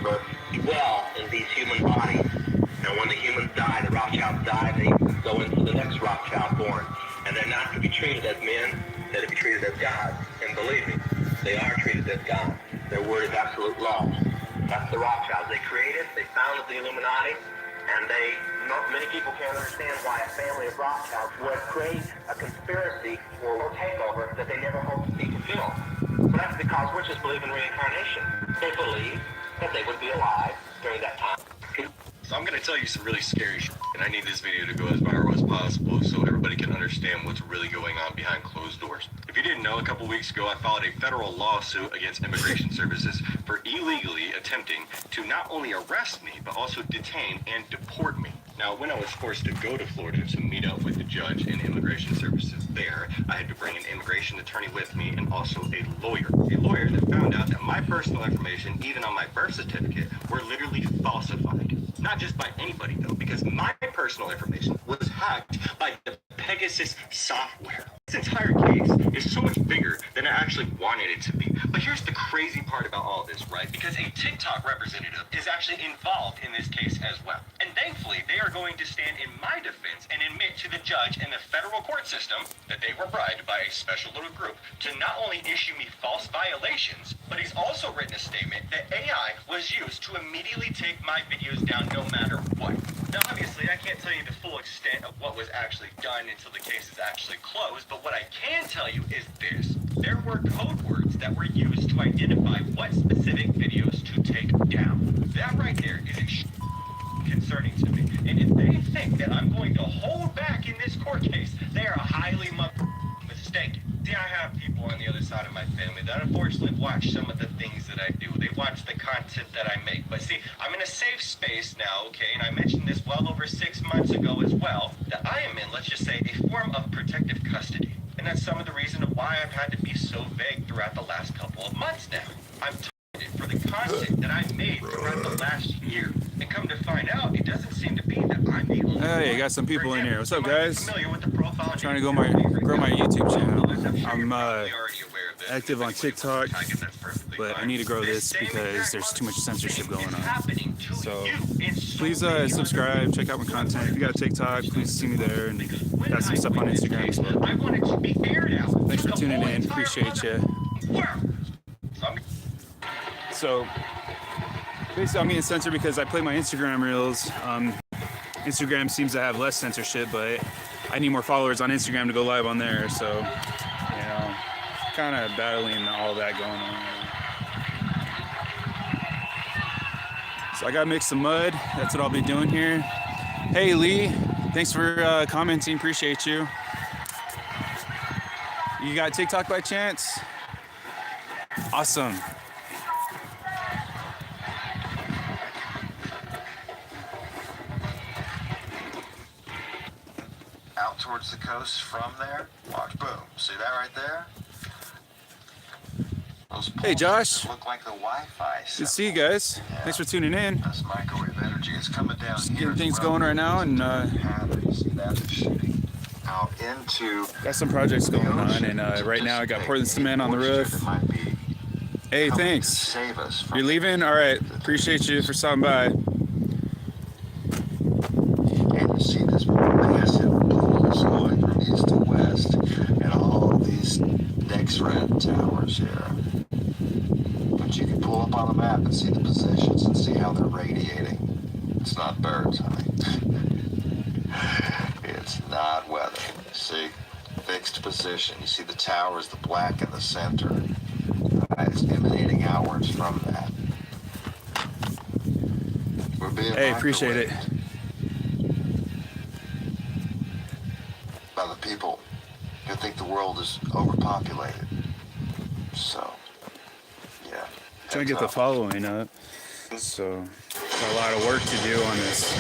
will dwell in these human bodies. And when the humans die, the Rothschilds die, they go into the next Rothschild born. And they're not to be treated as men, they're to be treated as gods. And believe me, they are treated as gods. Their word is absolute law. That's the Rothschilds. They created, they founded the Illuminati, and many people can't understand why a family of Rothschilds would create a conspiracy or a takeover that they never hope to see fulfilled. But that's because witches believe in reincarnation. They believe that they would be alive during that time. So I'm going to tell you some really scary shit, and I need this video to go as viral as possible so everybody can understand what's really going on behind closed doors. If you didn't know, a couple weeks ago I filed a federal lawsuit against Immigration Services for illegally attempting to not only arrest me, but also detain and deport me. Now, when I was forced to go to Florida to meet up with the judge and Immigration Services there, I had to bring an immigration attorney with me and also a lawyer. A lawyer that found out that my personal information, even on my birth certificate, were literally falsified. Not just by anybody, though, because my personal information was hacked by the Pegasus software. This entire case is so much bigger than I actually wanted it to be. But here's the crazy part about all this, right? Because a TikTok representative is actually involved in this case as well. And thankfully, they are going to stand in my defense and admit to the judge and the federal court system that they were bribed by a special little group to not only issue me false violations, but he's also written a statement that AI was used to immediately take my videos down no matter what. Now, obviously, I can't tell you the full extent of what was actually done until the case is actually closed, but what I can tell you is this. There were code words that were used to identify what specific videos to take down. That right there is concerning to me. And if they think that I'm going to hold back in this court case, they are highly mistaken. See, I have people on the other side of my family that unfortunately watch some of the things that I do. They watch the content that I make. But see, I'm in a safe space now, okay? And I mentioned this well over 6 months ago as well, that I am in, let's just say, a form of protective custody. And that's some of the reason of why I've had to be so vague throughout the last couple of months now. I'm targeted for the content that I made throughout the last year. And come to find out, it doesn't seem to be that I'm the only Hey, got some people in here. What's up, guys? Trying to grow my YouTube channel. I'm active on TikTok, but I need to grow this because there's too much censorship going on. So please subscribe, check out my content. If you got TikTok, please see me there, and got some stuff on Instagram as well. Thanks for tuning in. Appreciate you. So basically, I'm getting censored because I play my Instagram reels. Instagram seems to have less censorship, but I need more followers on Instagram to go live on there. So, you know, kind of battling all that going on. So I got to mix some mud. That's what I'll be doing here. Hey, Lee. Thanks for commenting. Appreciate you. You got TikTok by chance? Awesome. Out towards the coast from there. Watch, boom. See that right there? Those Hey, Josh. look like the Wi-Fi. Good to see you guys. Yeah. Thanks for tuning in. That's microwave energy. It's coming down Just here. getting things going right now, and You see that? It's shooting out into. got some projects going on, and right now I got Portland cement on the roof. Hey, thanks. Save us from You're leaving? All right. Appreciate you for stopping by. And you see this massive pulse going from east to west, and all these X-ray towers here. But you can pull up on the map and see the positions and see how they're radiating. It's not birds, honey. It's not weather. See, fixed position. You see the towers, the black in the center. It's emanating outwards from that. We're being Hey, appreciate it. by the people who think the world is overpopulated. So, yeah. Trying to get the following up. So, got a lot of work to do on this.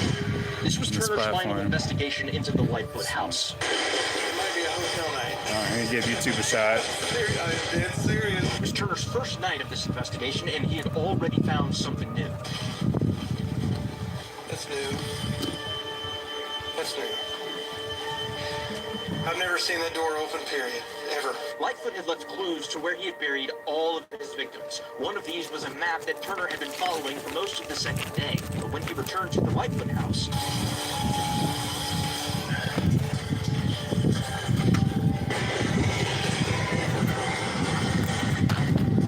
This was Turner's final investigation into the Lightfoot house. It might be a hotel night. I'm going to give YouTube a shot. It's serious. It was Turner's first night of this investigation, and he had already found something new. That's new. That's new. I've never seen that door open, period. Ever. Lightfoot had left clues to where he had buried all of his victims. One of these was a map that Turner had been following for most of the second day. But when he returned to the Lightfoot house,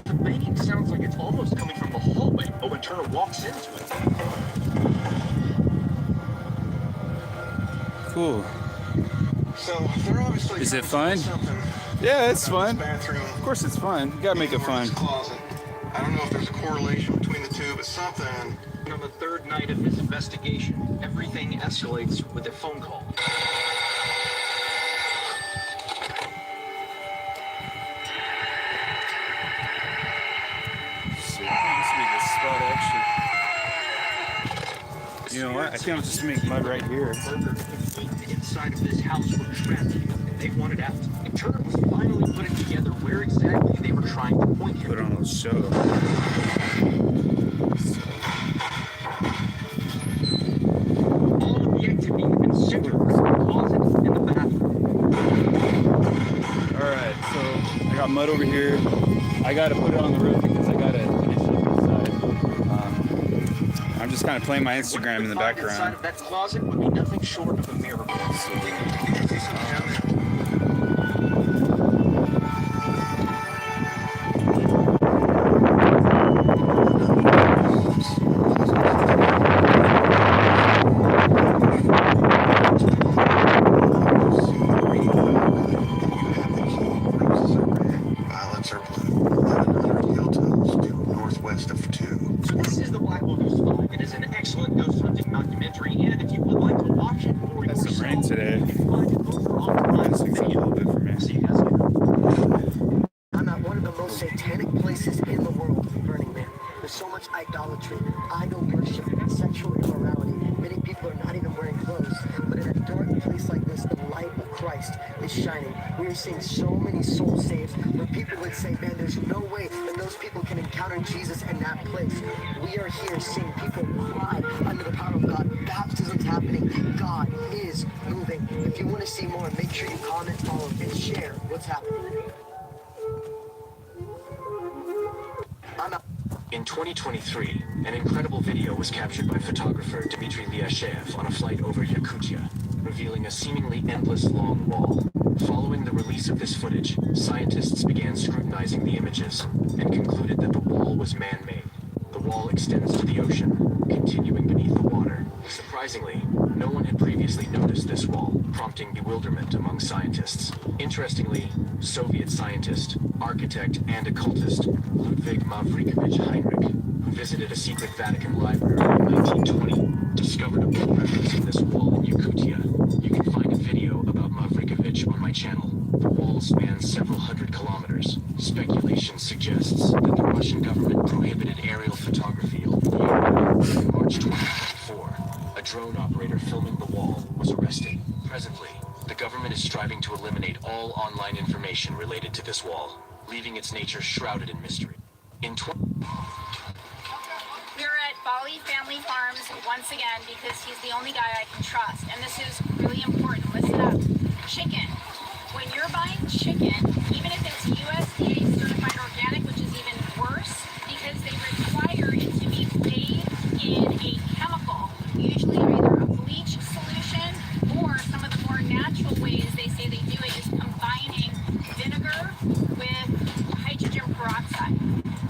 the banging sounds like it's almost coming from the hallway. But when Turner walks into it, Cool. So they're obviously. Is it trying fun? to do something Yeah, it's about fun. this bathroom. Of course it's fun. You gotta make it fun. This closet. I don't know if there's a correlation between the two, but something. on the third night of his investigation, everything escalates with a phone call. So, this would be a good spot, actually. You know what? I think I'll just make mud right here. Burger and inside of this house were trapped, and they wanted out. And Turner was finally putting together where exactly they were trying to point him. Put on a show. All of the activity had been centered in the closet and the bathroom. Alright, so I got mud over here. I gotta put it on the roof because I gotta finish it inside. I'm just kind of playing my Instagram in the Inside background. of that closet would be nothing short of a miracle. Violets are blue. 1100 Yeltos due northwest of 2. This is the Blackwell Ghost Five. It is an excellent ghost hunting documentary, and if you would like to watch it for Had some yourself, rain today. you can find it over on Prime This thing's up a Video. little bit for me. See you guys later. I'm at one of the most satanic places in the world, Burning Man. There's so much idolatry, idol worship, sexual immorality. Many people are not even wearing clothes. But in a dark place like this, the light of Christ is shining. We are seeing so many soul saves where people would say, man, there's no way that those people can encounter Jesus in that place. We are here seeing people cry under the power of God. Baptisms happening. God is moving. If you want to see more, make sure you comment, follow, and share what's happening. I'm out. In 2023, an incredible video was captured by photographer Dmitry Liashev on a flight over Yakutia, revealing a seemingly endless long wall. Following the release of this footage, scientists began scrutinizing the images and concluded that the wall was man-made. The wall extends to the ocean, continuing beneath the water. Surprisingly, no one had previously noticed this wall, prompting bewilderment among scientists. Interestingly, Soviet scientist, architect, and occultist Ludwig Mavrikovich Heinrich, who visited a secret Vatican library in 1920, discovered a book referencing this wall in Yakutia. You can find a video about Mavrikovich on my channel. The wall spans several hundred kilometers. Speculation suggests that the Russian government prohibited aerial photography all year. In March 2024, a drone operator filming the wall was arrested. Presently, the government is striving to eliminate all online information related to this wall, leaving its nature shrouded in mystery. In We're at Bali Family Farms once again because he's the only guy I can trust. And this is really important. Listen up. Chicken. When you're buying chicken, even if it's USDA certified organic, which is even worse because they require it to be bathed in a chemical, usually either a bleach solution or some of the more natural ways they say they do it is combining vinegar with hydrogen peroxide.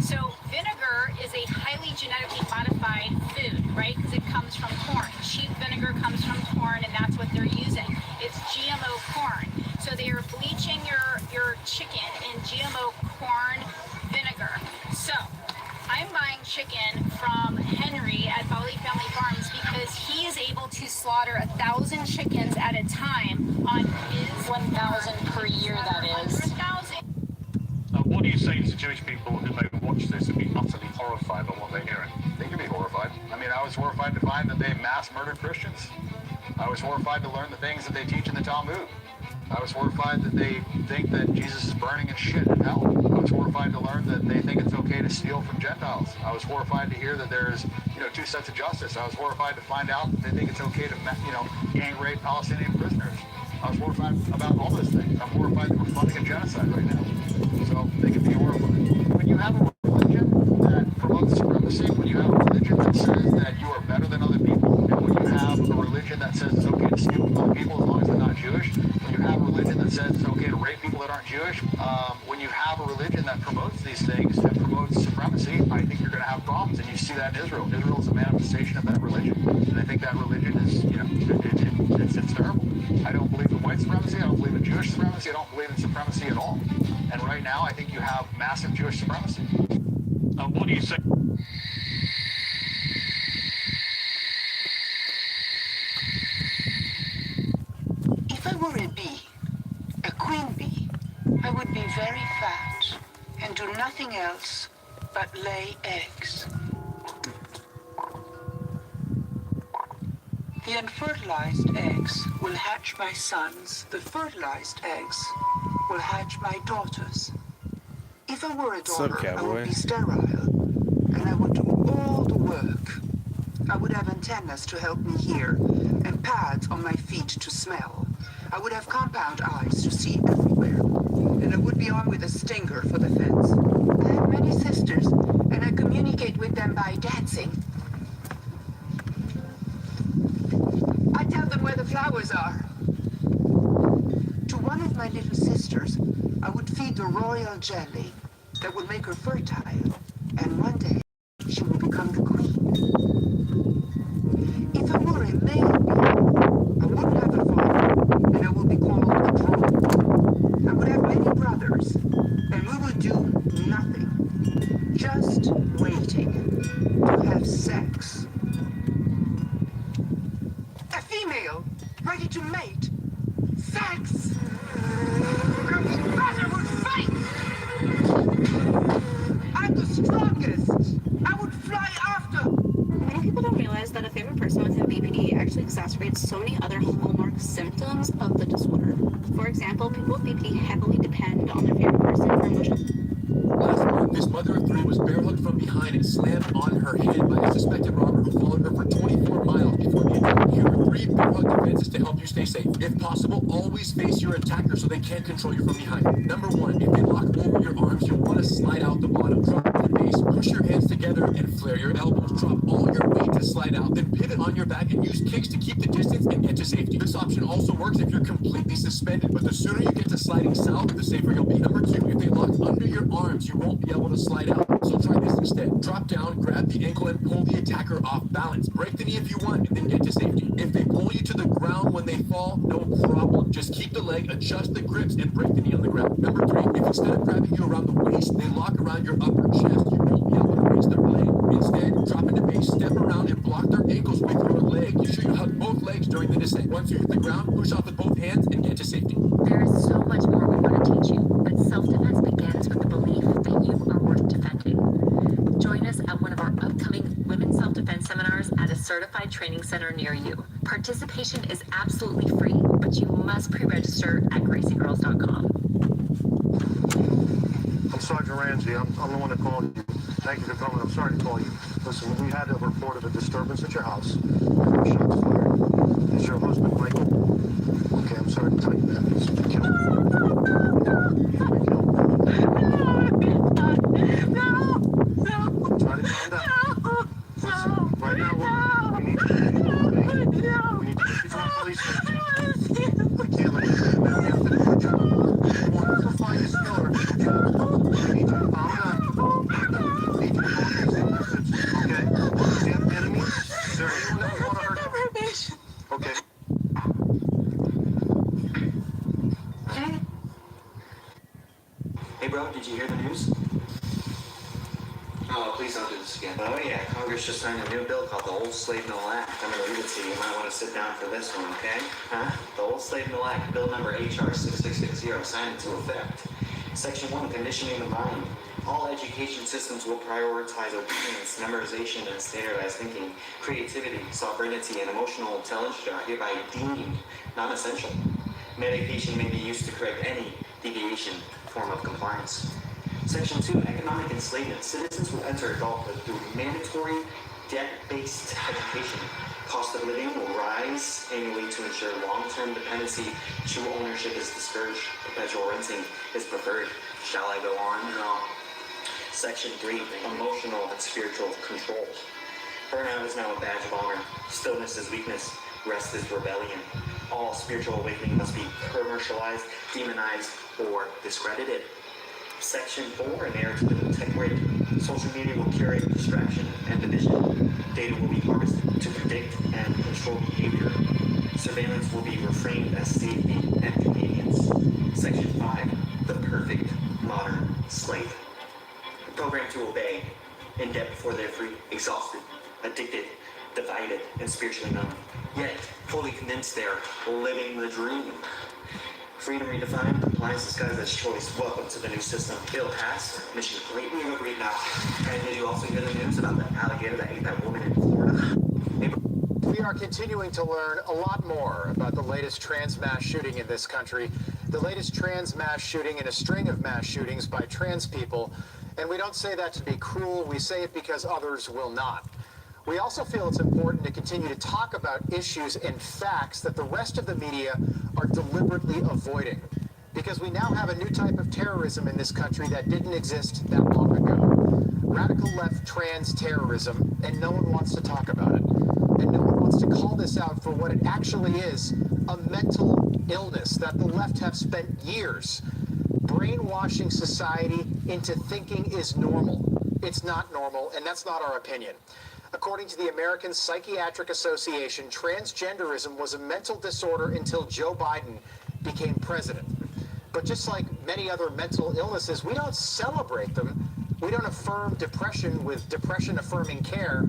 So vinegar is a highly genetically modified food, right? Because it comes from corn. Sheep vinegar comes from corn, and that's what they're using. It's GMO corn. So they are bleaching your chicken in GMO corn vinegar. So I'm buying chicken from Henry at Bali Family Farms because he is able to slaughter 1,000 chickens at a time on his 1,000 per year, that is. 100,000. What do you say to Jewish people who may watch this and be utterly horrified by what they're hearing? They can be horrified. I mean, I was horrified to find that they mass murdered Christians. I was horrified to learn the things that they teach in the Talmud. I was horrified that they think that Jesus is burning in shit in hell. I was horrified to learn that they think it's okay to steal from Gentiles. I was horrified to hear that there's, two sets of justice. I was horrified to find out that they think it's okay to, gang rape Palestinian prisoners. I was horrified about all those things. I'm horrified that we're funding a genocide right now. So they can be horrified. When you have a religion that promotes supremacy, when you have a religion that says that you are better than other people, and when you have a religion that says it's okay to steal from other people as long as they're not Jewish, when you have a religion that says it's okay to rape people that aren't Jewish, when you have a religion that promotes these things and promotes supremacy, I think you're going to have problems. And you see that in Israel. Israel is a manifestation of that religion. And I think that religion is, it's terrible. I don't believe in white supremacy. I don't believe in Jewish supremacy. I don't believe in supremacy at all. And right now, I think you have massive Jewish supremacy. What do you say? If I were a bee, a queen bee, I would be very fat and do nothing else but lay eggs. The unfertilized eggs will hatch my sons. The fertilized eggs will hatch my daughters. If I were a daughter, I would be sterile, and I would do all the work. I would have antennas to help me hear, and pads on my feet to smell. I would have compound eyes to see everywhere, and I would be armed with a stinger for the fence. I have many sisters, and I communicate with them by dancing. I tell them where the flowers are. To one of my little sisters, I would feed the royal jelly that would make her fertile, and one day she will become the queen. If I were a male bee, I wouldn't have a father, and I would be called a drone. I would have many brothers, and we would do nothing, just waiting to have sex. A female, ready to mate. Sex! Girls brother would fight! I'm the strongest! I would fly after! Many people don't realize that a favorite person with BPD actually exacerbates so many other hallmark symptoms of the disorder. For example, people with BPD heavily depend on their favorite person for emotional. Last month, this mother of three was bear hugged from behind and slammed on her head by a suspected robber who followed her for 24 miles before the attack. Here are 3 bear hug defenses to help you stay safe. If possible, always face your attacker so they can't control you from behind. Number 1, if they lock over your arms, you'll want to slide out the bottom. Drop the base, push your hands together, and flare your elbows. Drop all your weight to slide out, then pivot on your back and use kicks to keep the distance and get to safety. This option also works if you're completely suspended, but the sooner you get to sliding south, the safer you'll be. Number 2, if they lock under your arms, you won't be able to slide out. So try this instead. Drop down, grab the ankle, and pull the attacker off balance. Break the knee if you want, and then get to safety. If they pull you to the ground when they fall, no problem. Just keep the leg, adjust the grips, and break the knee on the ground. Number 3, if instead of grabbing you around the waist, they lock around your upper chest, you won't be able to raise their leg. Instead, drop into base, step around, and block their ankles with your leg. You sure you hug both legs during the descent. Once you hit the ground, push off with both hands and get to safety. There is so much more we want to teach you, but self-defense begins with the belief that you are worth defending. Join us at one of our upcoming women's self-defense seminars at a certified training center near you. Participation is absolutely free, but you must pre-register at GracieGirls.com. I'm Sergeant Ramsey. I'm the one that called you. Thank you for coming. I'm sorry to call you. Listen, we had a report of a disturbance at your house. Shots fired. Is your husband Michael? Okay, I'm sorry to tell you that. He's been killed. Try to calm down. Listen, right now, we need to get you to a police station. We can't let you do that. We have to do our job. We want to find this killer. We need you to calm down. We need you to calm these innocents, okay? Do you have enemies? Is there anyone that you want to hurt? Okay. Hey bro, did you hear the news? Oh, please don't do this again. Oh yeah, Congress just signed a new bill called the Old Slave No Act. I'm going to read it to you. You might want to sit down for this one, okay? Huh? The Old Slave No Act, bill number HR 6660, signed into effect. Section 1, conditioning the mind. All education systems will prioritize obedience, memorization, and standardized thinking. Creativity, sovereignty, and emotional intelligence are hereby deemed non-essential. Medication may be used to correct any deviation form of compliance. Section 2, economic enslavement. Citizens will enter adulthood through mandatory debt-based education. Cost of living will rise annually to ensure long-term dependency. True ownership is discouraged. Perpetual renting is preferred. Shall I go on? No. Section 3, emotional and spiritual control. Burnout is now a badge of honor. Stillness is weakness. Rest is rebellion. All spiritual awakening must be commercialized, demonized, or discredited. Section 4, a narrative that will take weight. Social media will curate distraction and division. Data will be harvested to predict and control behavior. Surveillance will be reframed as safety and convenience. Section 5, the perfect modern slave. Programmed to obey, in debt before they're free, exhausted, addicted, divided, and spiritually numb. Yet, fully convinced they're living the dream. Freedom redefined, compliance disguised as choice. Welcome to the new system. Bill passed, mission complete. We agree now. And did you also hear the news about the alligator that ate that woman in Florida? We are continuing to learn a lot more about the latest trans mass shooting in this country. The latest trans mass shooting in a string of mass shootings by trans people. And we don't say that to be cruel, we say it because others will not. We also feel it's important to continue to talk about issues and facts that the rest of the media are deliberately avoiding. Because we now have a new type of terrorism in this country that didn't exist that long ago. Radical left trans terrorism, and no one wants to talk about it. And no one wants to call this out for what it actually is, a mental illness that the left have spent years brainwashing society into thinking is normal. It's not normal, and that's not our opinion. According to the American Psychiatric Association, transgenderism was a mental disorder until Joe Biden became president. But just like many other mental illnesses, we don't celebrate them. We don't affirm depression with depression-affirming care.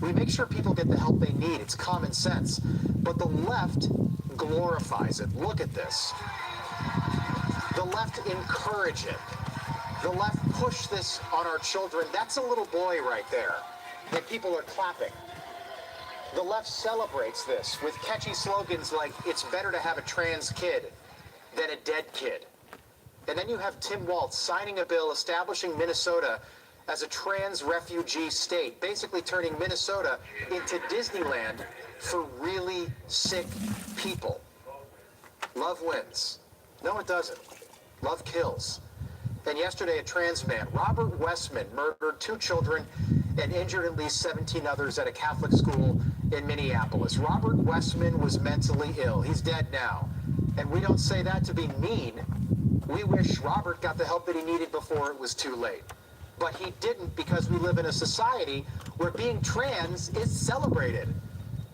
We make sure people get the help they need. It's common sense. But the left glorifies it. Look at this. The left encourage it. The left push this on our children. That's a little boy right there. And people are clapping. The left celebrates this with catchy slogans like, it's better to have a trans kid than a dead kid. And then you have Tim Walz signing a bill establishing Minnesota as a trans refugee state, basically turning Minnesota into Disneyland for really sick people. Love wins. No, it doesn't. Love kills. And yesterday, a trans man, Robert Westman, murdered 2 children and injured at least 17 others at a Catholic school in Minneapolis. Robert Westman was mentally ill. He's dead now. And we don't say that to be mean. We wish Robert got the help that he needed before it was too late. But he didn't, because we live in a society where being trans is celebrated,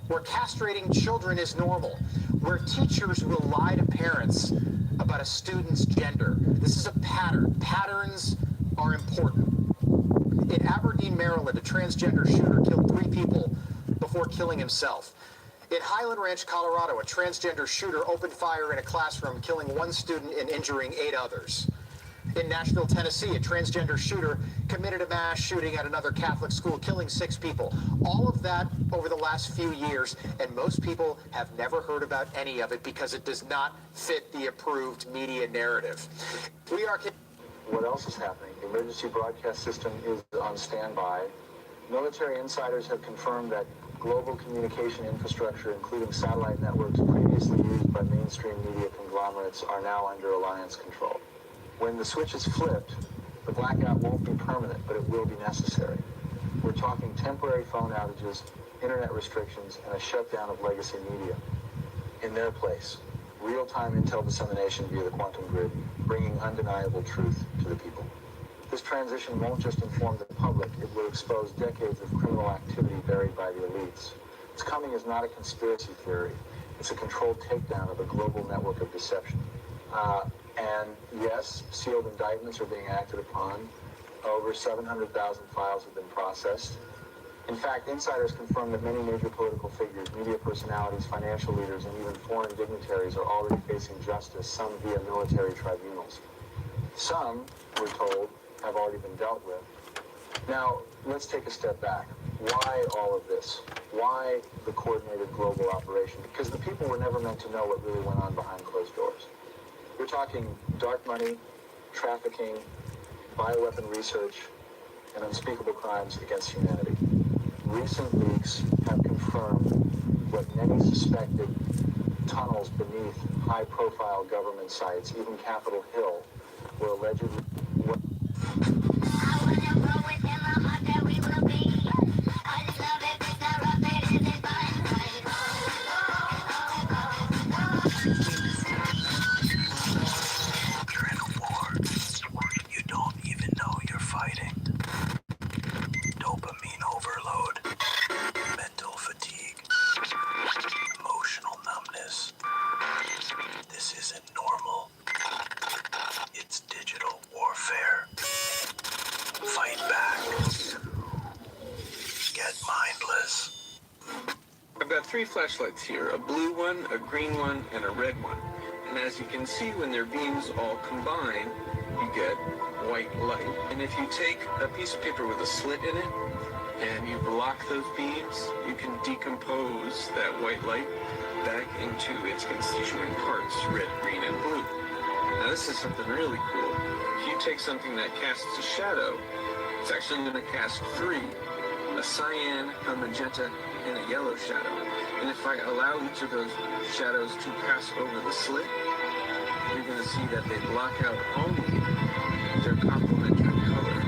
where castrating children is normal, where teachers will lie to parents about a student's gender. This is a pattern. Patterns are important. In Aberdeen, Maryland, a transgender shooter killed 3 people before killing himself. In Highland Ranch, Colorado, a transgender shooter opened fire in a classroom, killing 1 student and injuring 8 others. In Nashville, Tennessee, a transgender shooter committed a mass shooting at another Catholic school, killing 6 people. All of that over the last few years, and most people have never heard about any of it because it does not fit the approved media narrative. We are... What else is happening? The emergency broadcast system is on standby. Military insiders have confirmed that global communication infrastructure, including satellite networks previously used by mainstream media conglomerates, are now under alliance control. When the switch is flipped, the blackout won't be permanent, but it will be necessary. We're talking temporary phone outages, internet restrictions, and a shutdown of legacy media. In their place, real-time intel dissemination via the quantum grid, bringing undeniable truth to the people. This transition won't just inform the public, it will expose decades of criminal activity buried by the elites. Its coming is not a conspiracy theory. It's a controlled takedown of a global network of deception. And yes, sealed indictments are being acted upon. Over 700,000 files have been processed. In fact, insiders confirm that many major political figures, media personalities, financial leaders, and even foreign dignitaries are already facing justice, some via military tribunals. Some, we're told, have already been dealt with. Now, let's take a step back. Why all of this? Why the coordinated global operation? Because the people were never meant to know what really went on behind closed doors. We're talking dark money, trafficking, bioweapon research, and unspeakable crimes against humanity. recent leaks have confirmed what many suspected: tunnels beneath high-profile government sites, even Capitol Hill, were allegedly... You're in a war. You don't even know you're fighting. Dopamine overload. Mental fatigue. Emotional numbness. This isn't normal. It's digital warfare. Fight back. Get mindless. I've got 3 flashlights here, a blue one, a green one, and a red one. And as you can see, when their beams all combine, you get white light. And if you take a piece of paper with a slit in it, and you block those beams, you can decompose that white light back into its constituent parts, red, green, and blue. Now this is something really cool. If you take something that casts a shadow, it's actually going to cast 3, a cyan, a magenta, and a yellow shadow. And if I allow each of those shadows to pass over the slit, you're going to see that they block out only their complementary color.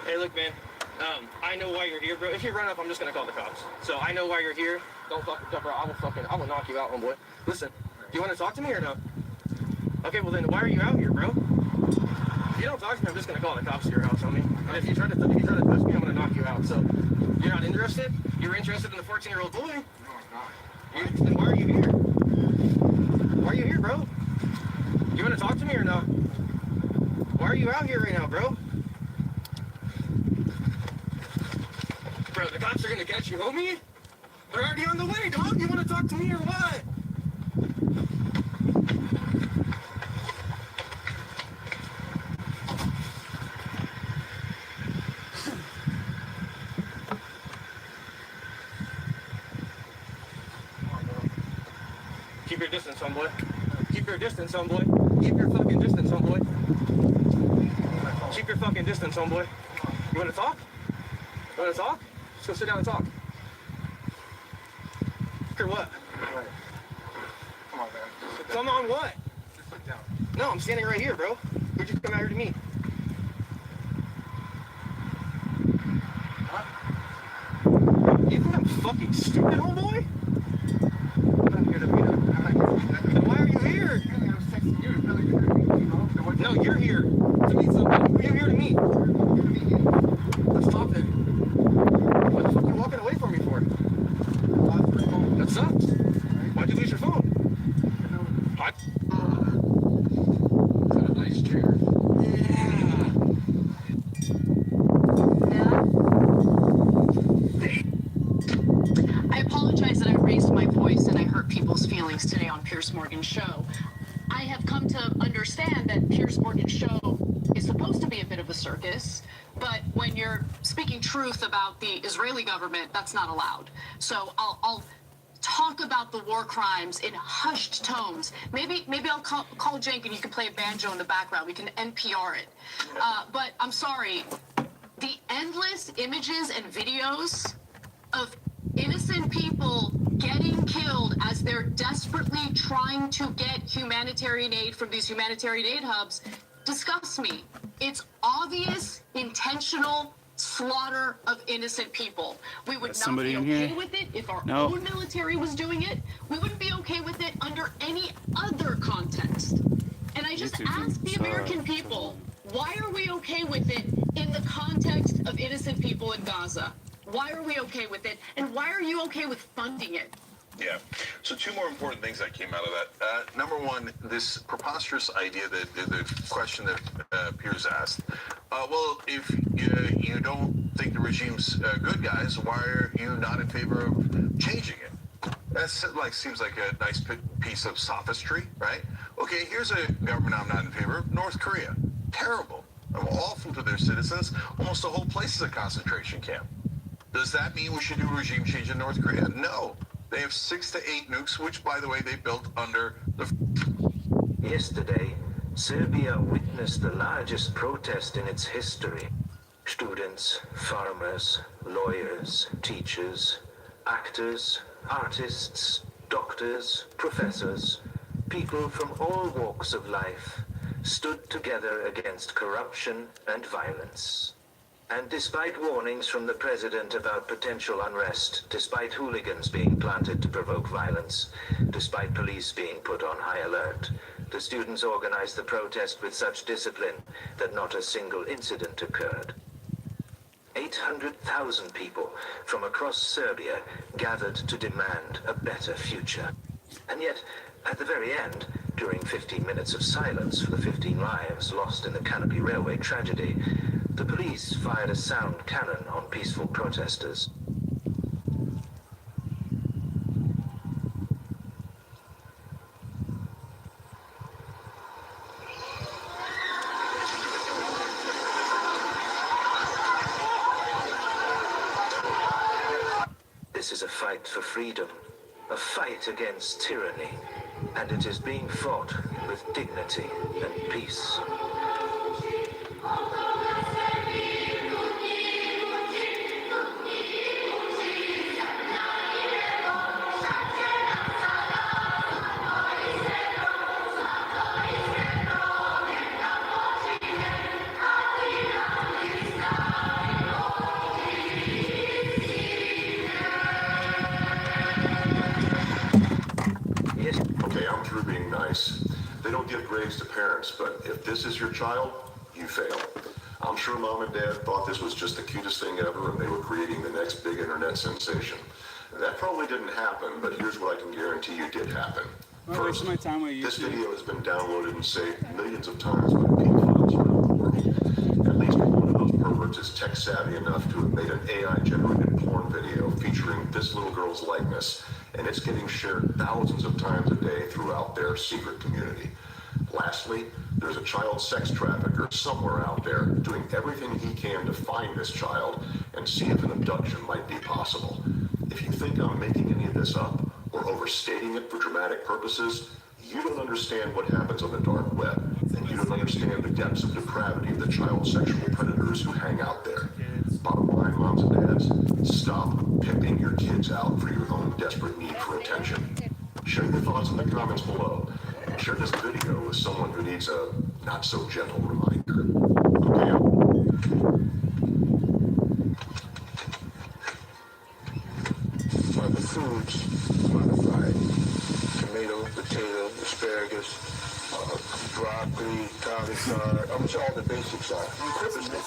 Hey, look, man. I know why you're here, bro. If you run up, I'm just gonna call the cops. So I know why you're here. Don't fucking jump, bro. I will knock you out, homeboy. Listen, you want to talk to me or no? Okay, well then, why are you out here, bro? If you don't talk to me, I'm just gonna call the cops to your house, homie. And if you try to touch me, I'm gonna knock you out. So you're not interested? You're interested in the 14-year-old boy? No, I'm not. Then why are you here? Why are you here, bro? You want to talk to me or no? Why are you out here right now, bro? Bro, the cops are gonna catch you, homie. They're already on the way, dog. You wanna talk to me or what? Keep your distance, homeboy. Keep your distance, homeboy. Keep your fucking distance, homeboy. Keep your fucking distance, homeboy. You wanna talk? You wanna talk? Let's go sit down and talk. Or what? Right. Come on, man. Come on what? Just sit down. No, I'm standing right here, bro. Who'd you come out here to meet? Huh? You think I'm fucking stupid, homeboy? I'm not here to meet him. I'm not here to meet him. Then why are you here? I was texting you. It's really good to meet you, know? No, you're here to meet somebody. Who are you here to meet? I'm here to meet you. Let's talk then. What the fuck are you walking away from me for? That sucks. Why'd you lose your phone? What? Is that a nice chair? I apologize that I raised my voice and I hurt people's feelings today on Piers Morgan's show. I have come to understand that Piers Morgan's show is supposed to be a bit of a circus, but when you're speaking truth about the Israeli government, that's not allowed. So I'll talk about the war crimes in hushed tones. Maybe I'll call Jenk and you can play a banjo in the background. We can NPR it. But I'm sorry, the endless images and videos of innocent people getting killed as they're desperately trying to get humanitarian aid from these humanitarian aid hubs disgusts me. It's obvious, intentional slaughter of innocent people. We would not be okay with it if our own military was doing it. We wouldn't be okay with it under any other context. And I just ask the American people, why are we okay with it in the context of innocent people in Gaza? Why are we okay with it? And why are you okay with funding it? Yeah. So 2 more important things that came out of that. Number one, this preposterous idea that the question that Piers asked. Well, if you don't think the regime's good guys, why are you not in favor of changing it? That's seems like a nice piece of sophistry, right? Okay, here's a government I'm not in favor of. North Korea. Terrible. Awful to their citizens. Almost the whole place is a concentration camp. Does that mean we should do a regime change in North Korea? No. They have 6 to 8 nukes, which, by the way, they built under the... Yesterday, Serbia witnessed the largest protest in its history. Students, farmers, lawyers, teachers, actors, artists, doctors, professors, people from all walks of life stood together against corruption and violence. And despite warnings from the president about potential unrest, despite hooligans being planted to provoke violence, despite police being put on high alert, the students organized the protest with such discipline that not a single incident occurred. 800,000 people from across Serbia gathered to demand a better future. And yet, at the very end, during 15 minutes of silence for the 15 lives lost in the Canopy Railway tragedy, the police fired a sound cannon on peaceful protesters. This is a fight for freedom, a fight against tyranny, and it is being fought with dignity and peace. Okay, I'm through being nice. They don't give grades to parents, but if this is your child, you fail. I'm sure mom and dad thought this was just the cutest thing ever and they were creating the next big internet sensation. That probably didn't happen, but here's what I can guarantee you did happen. First, this video has been downloaded and saved millions of times by people around the world. At least one of those perverts is tech savvy enough to have made an AI-generated porn video featuring this little girl's likeness, and it's getting shared thousands of times a day throughout their secret community. Lastly, there's a child sex trafficker somewhere out there doing everything he can to find this child and see if an abduction might be possible. If you think I'm making any of this up or overstating it for dramatic purposes, you don't understand what happens on the dark web, and you don't understand the depths of depravity of the child sexual predators who hang out there. Bottom line, moms and dads, stop pimping your kids out for your own desperate need for attention. Share your thoughts in the comments below. Share this video with someone who needs a not-so-gentle reminder. For the foods modified, tomato, potato, asparagus, broccoli, cauliflower, almost all the basics are purposely.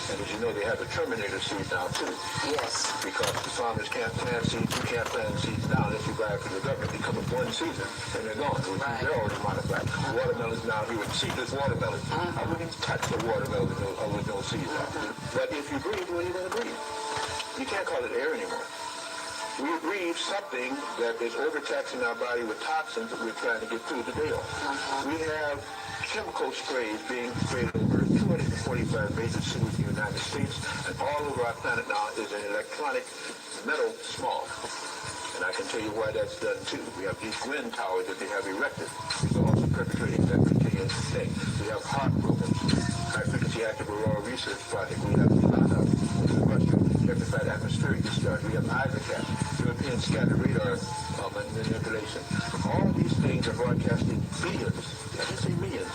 And as you know, they have the Terminator seed now too. Yes. Because the farmers can't plant seeds, you can't plant seeds now unless you buy it from the government. They come up one season and they're gone. They're already modified. Watermelons now, you would seedless watermelon. I wouldn't touch the watermelon with no seeds out. But if you breathe, what are you going to breathe? You can't call it air anymore. We breathe something that is overtaxing our body with toxins that we're trying to get through the day. We have chemical sprays being sprayed over 245 major cities in the United States, and all over our planet now is an electronic metal smog. And I can tell you why that's done too. We have these wind towers that they have erected. These are also perpetrating that continuous thing. We have heart programs, high-frequency active auroral research project. We have rectified atmospheric discharge. We have ISACAP, European scattered radar manipulation. All these things are broadcasting billions, I didn't say millions,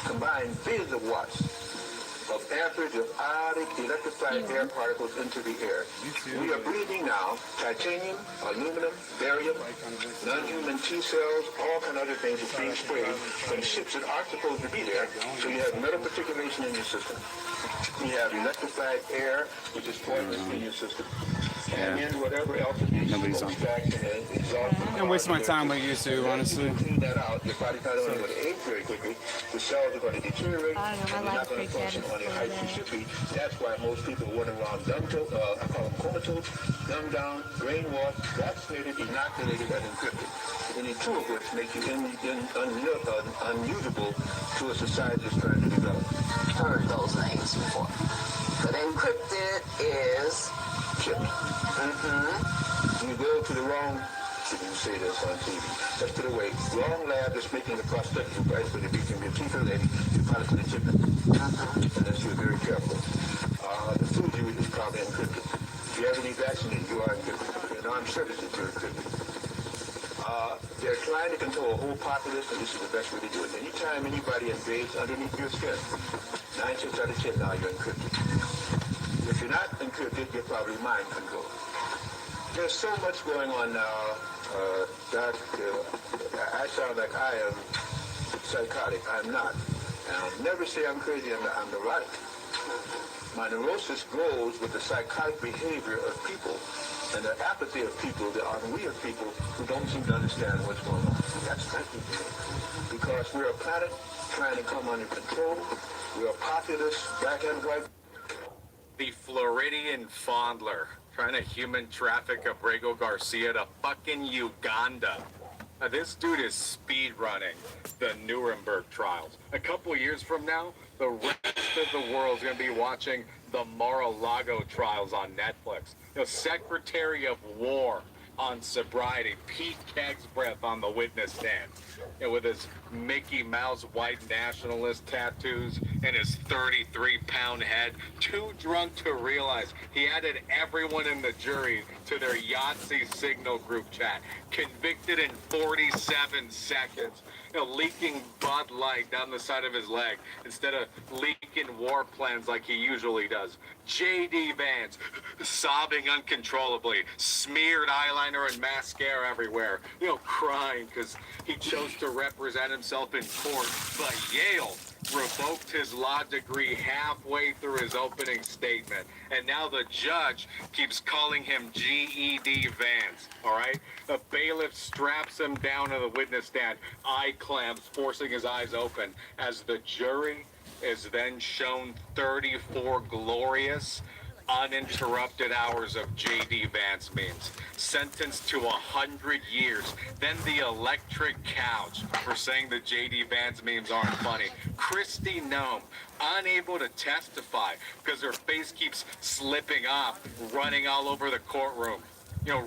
combined billions of watts of amperage of ionic electrified air particles into the air. We are breathing now titanium, aluminum, barium, non-human T cells, all kind of other things that's being sprayed from ships that aren't supposed to be there. So you have metal particulation in your system. You have electrified air, which is poisonous in your system. And then whatever else is Nobody's on. I'm wasting my time like you used to, honestly. Clean that out. Your body's not only going to age very quickly, the cells are going to deteriorate, and you're not going to function on the height you should be. That's why most people run around I call them comatose, dumbed down, brainwashed, vaccinated, inoculated, and encrypted. Any two of which make you unusable to a society that's trying to develop. Heard those names before. But encrypted is chips. You go to the wrong, you say this on TV, let's put it away, wrong lab that's making the prosthetic device for the beacon, your teeth are ready, you probably put a chip in. Unless you're very careful. The food you eat is probably encrypted. If you have any vaccine, you are encrypted. If you're an armed services, you're encrypted. They're trying to control a whole populace, and this is the best way to do it. Anytime anybody invades underneath your skin, 9 times out of 10 now you're encrypted. If you're not encrypted, you're probably mind controlled. There's so much going on now that I sound like I am psychotic. I'm not. And I'll never say I'm crazy. I'm neurotic. My neurosis grows with the psychotic behavior of people and the apathy of people, the ennui of people who don't seem to understand what's going on. That's frightening to me. Because we're a planet trying to come under control. We're a populace, black and white. The Floridian fondler trying to human traffic Abrego Garcia to fucking Uganda. This dude is speed running the Nuremberg trials. A couple years from now, the rest of the world's going to be watching the Mar-a-Lago trials on Netflix. The Secretary of War on sobriety, Pete Kegsbreath on the witness stand, with his Mickey Mouse white nationalist tattoos and his 33-pound head, too drunk to realize he added everyone in the jury to their Yahtzee signal group chat, convicted in 47 seconds, leaking Bud Light down the side of his leg instead of leaking war plans like he usually does. J.D. Vance, sobbing uncontrollably, smeared eyeliner and mascara everywhere, crying because he chose to represent himself in court. But Yale revoked his law degree halfway through his opening statement. And now the judge keeps calling him GED Vance, all right? The bailiff straps him down to the witness stand, eye clamps forcing his eyes open, as the jury is then shown 34 glorious, uninterrupted hours of J.D. Vance memes, sentenced to 100 years, then the electric couch for saying the J.D. Vance memes aren't funny. Kristi Noem, unable to testify because her face keeps slipping off, running all over the courtroom.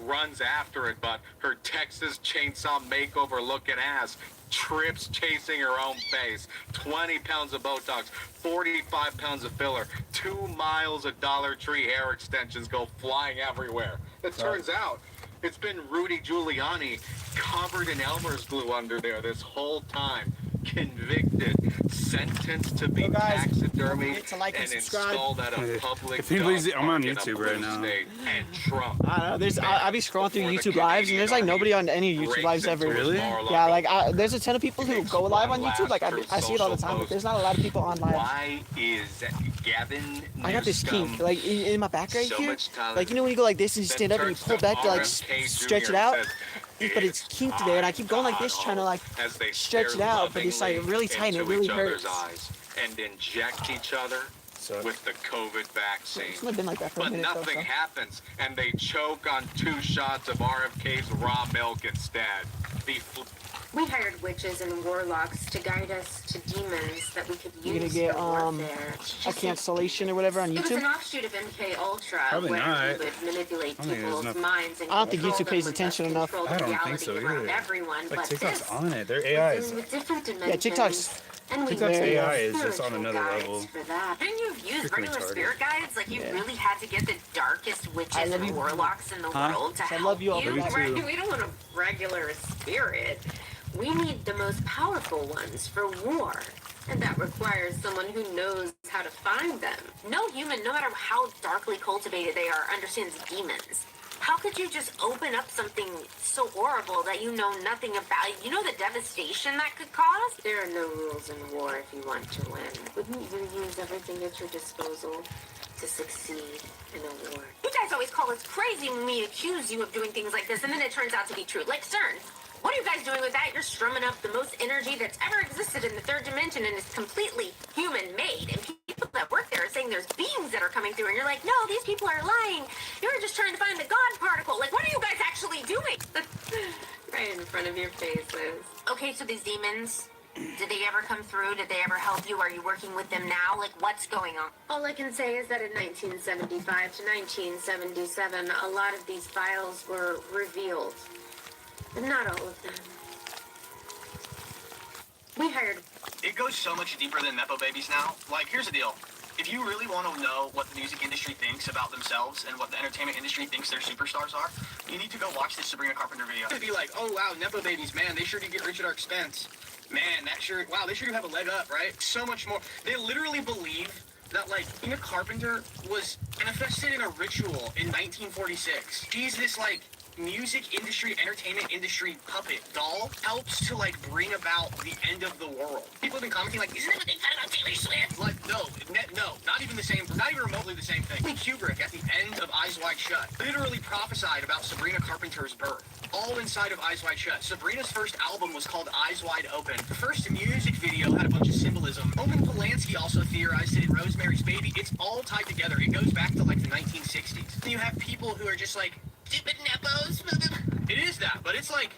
Runs after it, but her Texas Chainsaw Makeover looking ass trips chasing her own face. 20 pounds of Botox, 45 pounds of filler, 2 miles of Dollar Tree hair extensions go flying everywhere. It turns out it's been Rudy Giuliani covered in Elmer's glue under there this whole time. Convicted, sentenced to be taxidermied and installed at a public if anybody's, I'm on YouTube right now. And Trump. I don't know. I'll be scrolling through YouTube lives, and there's like nobody on any YouTube lives ever. Really? Yeah, like there's a ton of people who go live on YouTube. Like I see it all the time, but there's not a lot of people on live. Why is Gavin? I got this kink, like in my back right here. Like when you go like this and you stand up and you pull back to like stretch it out. But it's kinked there, and I keep going like this, trying to like stretch it out, but it's like really tight and it really hurts. And inject each other with the COVID vaccine. It's not been like that for a minute, but nothing happens, and they choke on 2 shots of RFK's raw milk instead. We hired witches and warlocks to guide us to demons that we could You're gonna use get for warfare. a cancellation or whatever on It was YouTube. an offshoot of MK Ultra, Probably where not. we would manipulate I don't think people's there's minds and I don't think control YouTube pays them with attention us, enough. control the I don't think reality so around either. everyone, Like but TikTok's this on it. Their AI was is. in a different dimension. Yeah, TikTok's AI is just on another level. For that. Didn't you use Freaking regular retarded. spirit guides? Like, you really had to get the darkest witches love and you. warlocks in the world to I help love you all. you? Love you Right? too. We don't want a regular spirit. We need the most powerful ones for war. And that requires someone who knows how to find them. No human, no matter how darkly cultivated they are, understands demons. How could you just open up something so horrible that you know nothing about? You know the devastation that could cause? There are no rules in war if you want to win. Wouldn't you use everything at your disposal to succeed in a war? You guys always call us crazy when we accuse you of doing things like this, and then it turns out to be true. Like CERN. What are you guys doing with that? You're strumming up the most energy that's ever existed in the 3rd dimension, and it's completely human-made. And people that work there are saying there's beings that are coming through, and you're like, no, these people are lying. You're just trying to find the God particle. Like, what are you guys actually doing? Right in front of your faces. Okay, so these demons, did they ever come through? Did they ever help you? Are you working with them now? Like, what's going on? All I can say is that in 1975 to 1977, a lot of these files were revealed. But not all of them. We hired... It goes so much deeper than Nepo babies now. Like, here's the deal. If you really want to know what the music industry thinks about themselves and what the entertainment industry thinks their superstars are, you need to go watch this Sabrina Carpenter video. It'd be like, oh wow, Nepo babies, man, they sure do get rich at our expense. Man, wow, they sure do have a leg up, right? So much more. They literally believe that, like, Sabrina Carpenter was manifested in a ritual in 1946. She's this, like, music industry, entertainment industry puppet doll, helps to, like, bring about the end of the world. People have been commenting, like, isn't that what they thought about Taylor Swift? Like, no, not even the same, not even remotely the same thing. Kubrick, at the end of Eyes Wide Shut, literally prophesied about Sabrina Carpenter's birth. All inside of Eyes Wide Shut. Sabrina's first album was called Eyes Wide Open. The first music video had a bunch of symbolism. Roman Polanski also theorized it in Rosemary's Baby. It's all tied together. It goes back to, like, the 1960s. You have people who are just like, stupid nepos. It is that, but it's like,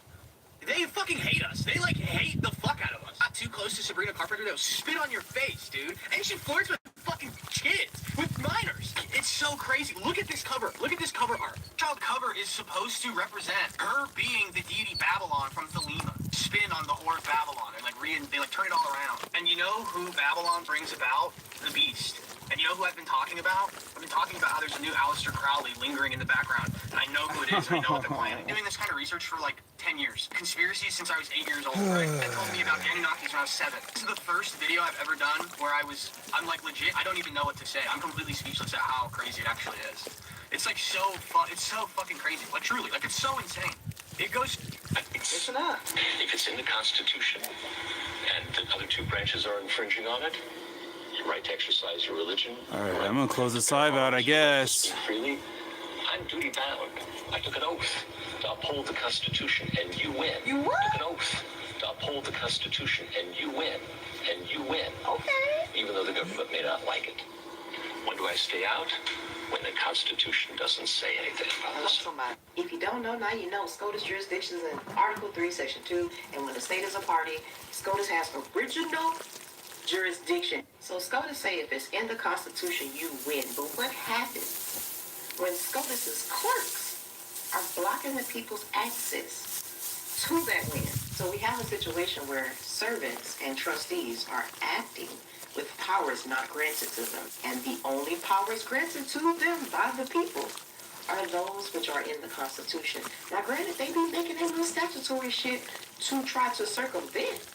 they fucking hate us. They, like, hate the fuck out of us. Not too close to Sabrina Carpenter, they'll spit on your face, dude. And she flirts with fucking kids, with minors. It's so crazy. Look at this cover. Look at this cover art. Child cover is supposed to represent her being the deity Babylon from Thelema. Spin on the whore of Babylon, and they turn it all around. And you know who Babylon brings about? The beast. And you know who I've been talking about? I've been talking about how there's a new Aleister Crowley lingering in the background, and I know who it is, and I know what they're planning. Doing this kind of research for like 10 years. Conspiracies since I was 8 years old, right? That told me about Anunnakis when I was 7. This is the first video I've ever done where I'm like legit, I don't even know what to say. I'm completely speechless at how crazy it actually is. It's like it's so fucking crazy. Like truly, like it's so insane. It goes, listen up. If it's in the Constitution and the other two branches are infringing on it, your right to exercise your religion. All right, I'm gonna close this live out, I guess. Freely, I'm duty bound. I took an oath to uphold the Constitution, and you win. You what? I took an oath to uphold the Constitution, and you win. And you win. Okay. Even though the government may not like it. When do I stay out? When the Constitution doesn't say anything about this. If you don't know, now you know. SCOTUS jurisdictions in Article 3, Section 2, and when the state is a party, SCOTUS has original jurisdiction. So SCOTUS say if it's in the Constitution, you win. But what happens when SCOTUS's clerks are blocking the people's access to that win? So we have a situation where servants and trustees are acting with powers not granted to them. And the only powers granted to them by the people are those which are in the Constitution. Now granted, they be making that little statutory shit to try to circumvent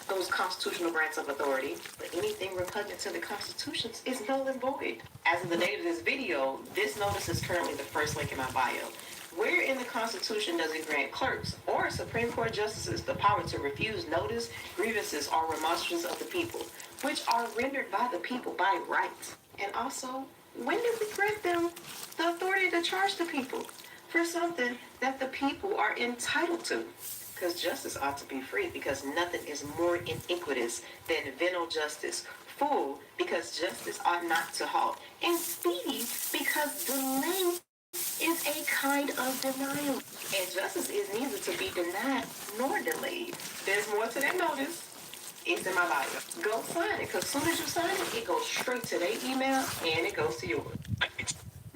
those constitutional grants of authority, but anything repugnant to the Constitution is null and void. As of the date of this video, this notice is currently the first link in my bio. Where in the Constitution does it grant clerks or Supreme Court justices the power to refuse notice, grievances, or remonstrances of the people, which are rendered by the people by right? And also, when did we grant them the authority to charge the people for something that the people are entitled to? Because justice ought to be free, because nothing is more iniquitous than venal justice. Full, because justice ought not to halt. And speedy, because delay is a kind of denial. And justice is neither to be denied nor delayed. There's more to that notice. It's in my bio. Go sign it, because as soon as you sign it, it goes straight to their email and it goes to yours.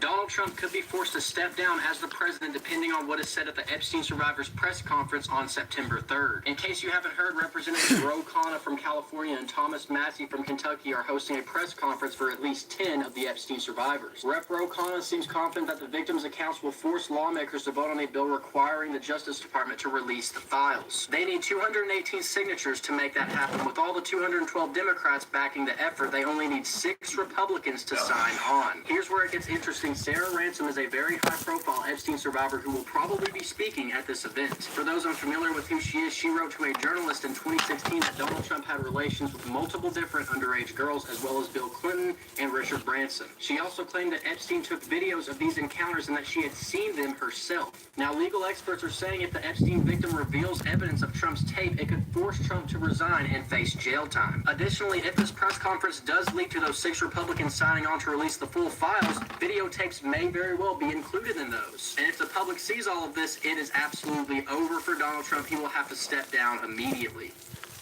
Donald Trump could be forced to step down as the president depending on what is said at the Epstein survivors press conference on September 3rd. In case you haven't heard, Representatives Ro Khanna from California and Thomas Massie from Kentucky are hosting a press conference for at least 10 of the Epstein survivors. Rep. Ro Khanna seems confident that the victims' accounts will force lawmakers to vote on a bill requiring the Justice Department to release the files. They need 218 signatures to make that happen. With all the 212 Democrats backing the effort, they only need 6 Republicans to sign on. Here's where it gets interesting. Sarah Ransom is a very high-profile Epstein survivor who will probably be speaking at this event. For those unfamiliar with who she is, she wrote to a journalist in 2016 that Donald Trump had relations with multiple different underage girls, as well as Bill Clinton and Richard Branson. She also claimed that Epstein took videos of these encounters and that she had seen them herself. Now, legal experts are saying if the Epstein victim reveals evidence of Trump's tape, it could force Trump to resign and face jail time. Additionally, if this press conference does lead to those 6 Republicans signing on to release the full files, videotapes may very well be included in those. And if the public sees all of this, it is absolutely over for Donald Trump. He will have to step down immediately.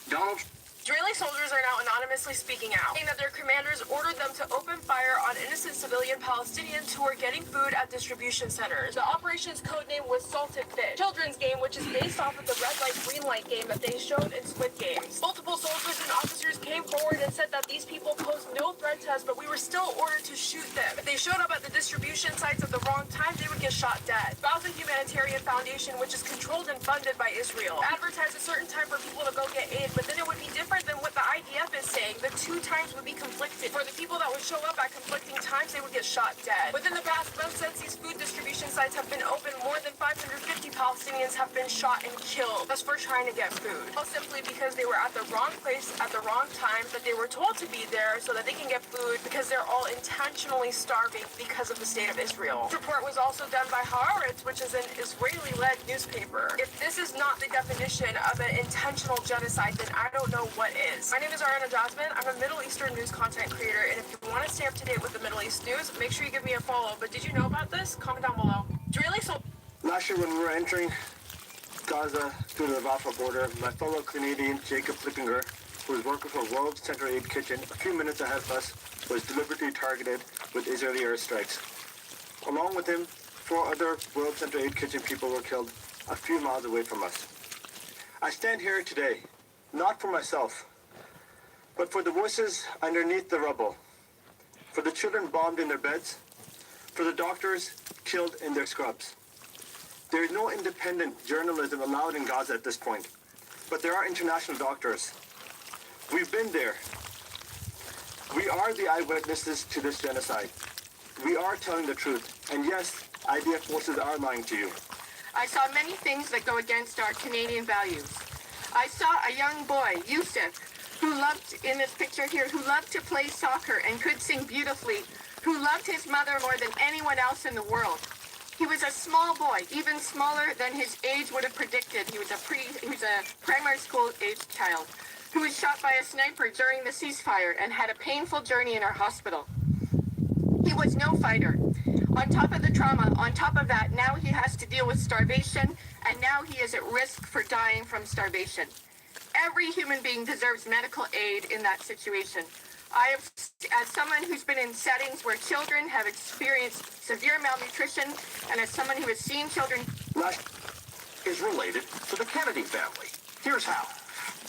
Donald Israeli soldiers are now anonymously speaking out, saying that their commanders ordered them to open fire on innocent civilian Palestinians who were getting food at distribution centers. The operation's codename was Salted Fish, children's game which is based off of the red light, green light game that they showed in Squid Games. Multiple soldiers and officers came forward and said that these people posed no threat to us, but we were still ordered to shoot them. If they showed up at the distribution sites at the wrong time, they would get shot dead. Gaza Humanitarian Foundation, which is controlled and funded by Israel, advertised a certain time for people to go get aid, but then it would be different than what the IDF is saying. The 2 times would be conflicted. For the people that would show up at conflicting times, they would get shot dead. Within the past month, since these food distribution sites have been open, more than 550 Palestinians have been shot and killed just for trying to get food. All simply because they were at the wrong place at the wrong time, that they were told to be there so that they can get food because they're all intentionally starving because of the state of Israel. This report was also done by Haaretz, which is an Israeli-led newspaper. If this is not the definition of an intentional genocide, then I don't know what is. My name is Ariana Jasmine. I'm a Middle Eastern news content creator, and if you want to stay up to date with the Middle East news, make sure you give me a follow. But did you know about this? Comment down below. Israeli soldiers. Last year when we were entering Gaza through the Rafah border, my fellow Canadian Jacob Flippinger, who was working for World Center Aid Kitchen a few minutes ahead of us, was deliberately targeted with Israeli airstrikes. Along with him, 4 other World Center Aid Kitchen people were killed a few miles away from us. I stand here today, not for myself, but for the voices underneath the rubble, for the children bombed in their beds, for the doctors killed in their scrubs. There is no independent journalism allowed in Gaza at this point, but there are international doctors. We've been there. We are the eyewitnesses to this genocide. We are telling the truth, and yes, IDF forces are lying to you. I saw many things that go against our Canadian values. I saw a young boy, Yusuf, who loved, in this picture here, who loved to play soccer and could sing beautifully, who loved his mother more than anyone else in the world. He was a small boy, even smaller than his age would have predicted. He was a primary school aged child who was shot by a sniper during the ceasefire and had a painful journey in our hospital. He was no fighter. On top of the trauma, on top of that, now he has to deal with starvation, and now he is at risk for dying from starvation. Every human being deserves medical aid in that situation. I have, as someone who's been in settings where children have experienced severe malnutrition, and as someone who has seen children... is related to the Kennedy family. Here's how.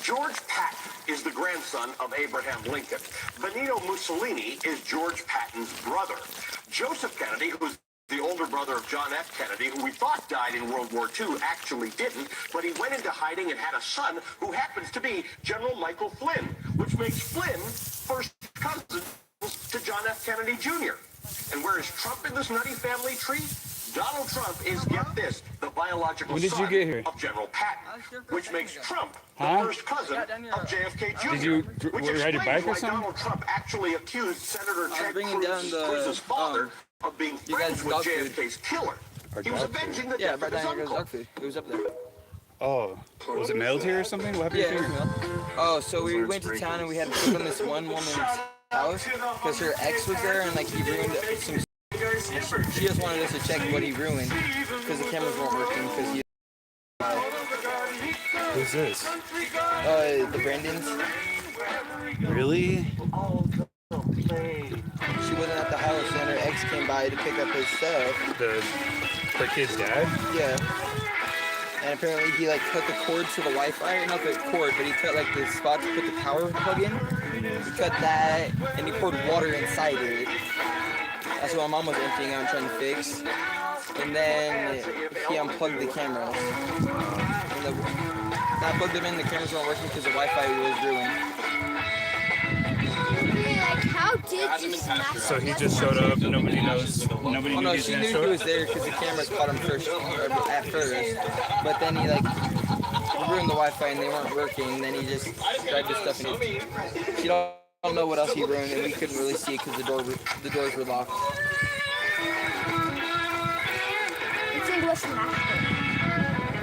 George Patton is the grandson of Abraham Lincoln. Benito Mussolini is George Patton's brother. Joseph Kennedy, who's the older brother of John F. Kennedy, who we thought died in World War II, actually didn't, but he went into hiding and had a son who happens to be General Michael Flynn, which makes Flynn first cousin to John F. Kennedy Jr. And where is Trump in this nutty family tree? Donald Trump is, get this, the biological son of General Patton, which makes Trump the first cousin of JFK Jr., which explains why Donald Trump actually accused Senator Ted Cruz's father of being friends with JFK's killer. He was avenging the death of his uncle. It was up there. Oh, was it mailed here or something? What happened to your finger? Oh, so we went to town and we had to click on this one woman's house because her ex was there and like he ruined some. She just wanted us to check what he ruined because the cameras weren't working because he. Who's this? The Brandons. Really? She wasn't at the house and her ex came by to pick up his stuff. Her kid's dad? Yeah. And apparently he like cut the cord to the Wi-Fi, not the cord, but he cut like the spot to put the power plug in. He cut that and he poured water inside it. That's what my mom was emptying out and trying to fix. And then he unplugged the cameras. And I plugged them in, the cameras weren't working because the Wi-Fi was ruined. How did you smash? So he just showed up, nobody knows. Nobody knew she knew he was there because the cameras caught him at first. But then he like ruined the Wi-Fi and they weren't working. And then he just grabbed his stuff and he... She don't know what else he ruined and we couldn't really see it because the doors were locked.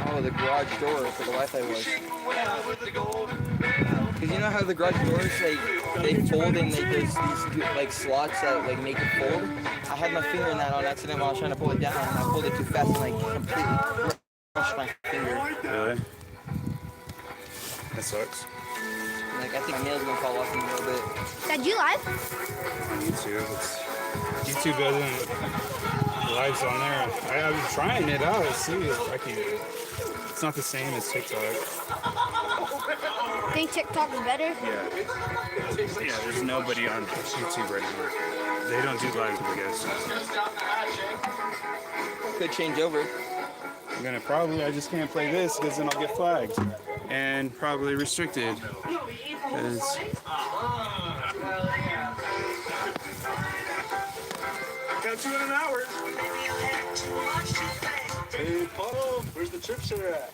Oh, the garage door for the Wi-Fi was. Because you know how the garage doors, like, they fold and there's these, like, slots that, like, make it fold? I had my finger in that on accident while I was trying to pull it down, and I pulled it too fast and, like, completely crushed my finger. Really? That sucks. And Like, I think my nail's gonna fall off in a little bit. Did you live? On YouTube. YouTube doesn't lives on there. I'm trying it out to see if I can. It's not the same as TikTok. Think TikTok is better? Yeah, there's nobody on YouTube right now. They don't do lives, I guess. Could change over. I'm gonna probably, I just can't play this because then I'll get flagged. And probably restricted. Got you in an hour. Hey, Paul, where's the trip share at?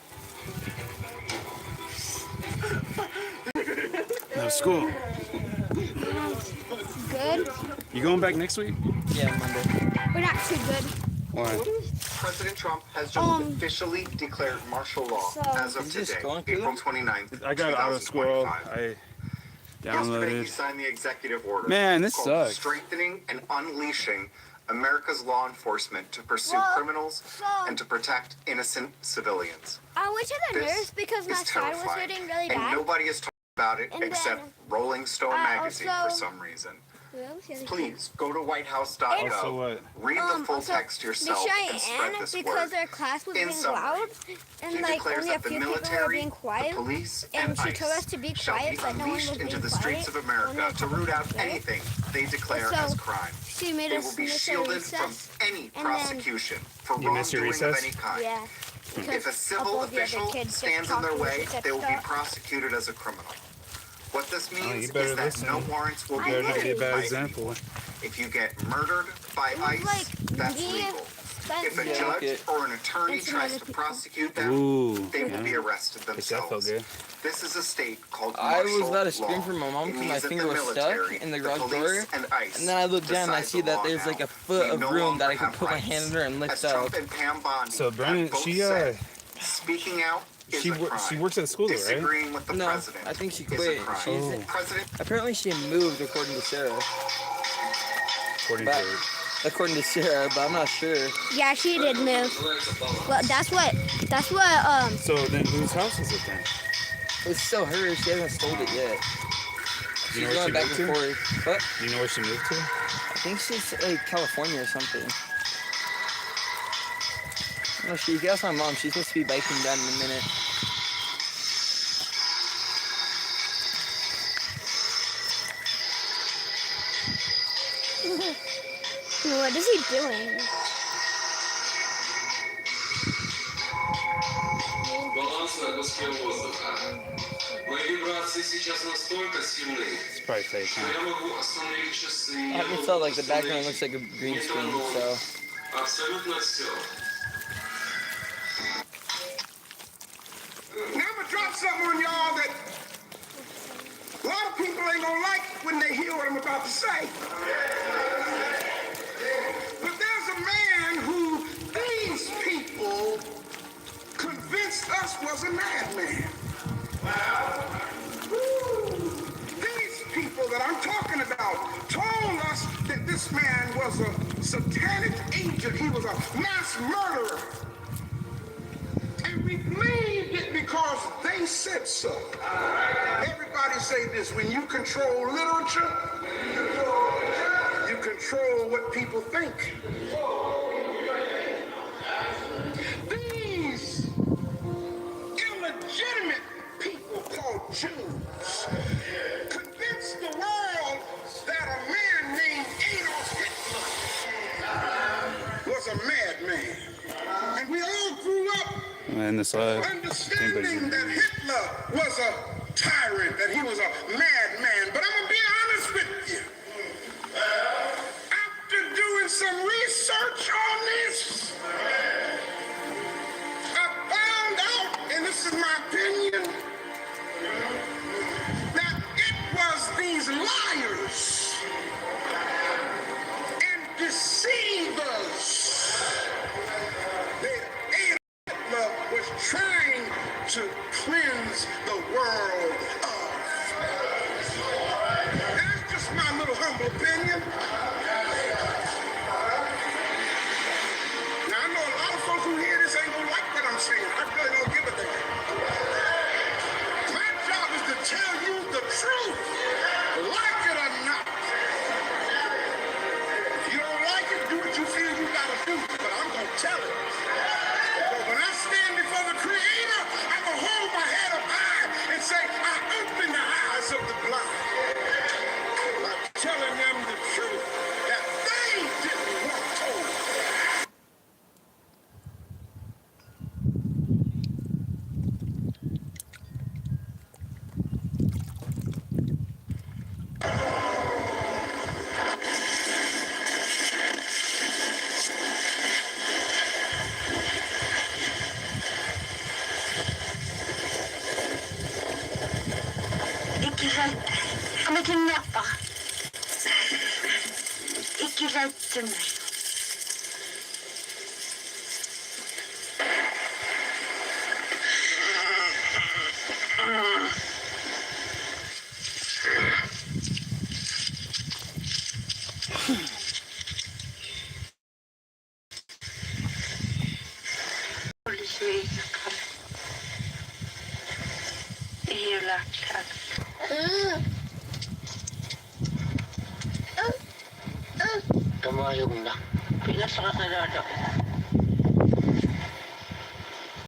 No school. Good. You going back next week? Yeah, Monday. We're not too good. Why? President Trump has just officially declared martial law as of today, April 29th. I got auto scroll. I Yesterday, he downloaded. signed the executive order. Man, this called sucks. Strengthening and unleashing America's law enforcement to pursue criminals and to protect innocent civilians. I went to the This nurse because my is side was terrifying, hurting really and bad. nobody has talked about it And except then, Rolling Stone magazine for also- some reason. Please Please go to Also whitehouse.gov, what? read the full text yourself, and spread this because word. their class was In being summary, loud, and he like declares only a that the few people were military, being the quiet. police, And she ICE told us to be shall quiet, be but no one was unleashed being into the quiet. streets of America to root out anything they declare So, as crime. She made They us will be miss a shielded from recess. any and prosecution for You miss your wrongdoing of recess? any kind. Yeah. If a civil official stands in their way, they will be prosecuted as a criminal. What this means you better is that listen. no warrants will You be better not be a issued bad by example. anyone. If you get murdered by ICE, that's legal. If a judge or an attorney tries to prosecute them, Ooh, they will be arrested that felt themselves. good. This is a state called I was martial about to scream law. for my mom It because my means that finger the was military, stuck in the the garage police, door. and ICE And then I look down and I decide see the that law there's like now. a foot You of no room that I longer can have put my rights. hand under and lift As Trump up. and Pam Bondi So Brennan, have both she said, speaking out is a crime. she works at school, though, right? Disagreeing with the No, president I think she is a quit. crime. She's President apparently she moved according to Sarah. According But, to according to Sarah, but I'm not sure. Yeah, she did move. Well, that's what, So then whose house is it then? It's still hers. She hasn't sold it yet. You know She's where going she back moved and to? forth. But You know where she moved to? I think she's like California or something. No, she asked my mom. She's supposed to be biking down in a minute. what is he doing? Баланс нагрузки воздуха. Мои вибрации сейчас настолько сильны, It's probably fake, что huh? я могу остановить часы. I can tell like the background looks like a green screen, so. Абсолютно все. Now I'm gonna drop something on y'all that a lot of people ain't gonna like when they hear what I'm about to say. But there's a man who these people convinced us was a madman. These people that I'm talking about told us that this man was a satanic agent. He was a mass murderer. And we believed it because they said so. Everybody say this: when you control literature, you control what people think. These illegitimate people called Jews convinced the world that a man named Adolf Hitler was a madman. And we all grew up And this live. understanding that Hitler was a tyrant, that he was a madman. But I'm going to be honest with you. After doing some research on this, I found out, and this is my opinion, that it was these liars and deceivers that Hitler was trying to cleanse the world of. That's just my little humble opinion. Now I know a lot of folks who hear this ain't gonna like what I'm saying. I really don't give a damn. My job is to tell you the truth. Tumayong na. Pinasakadada.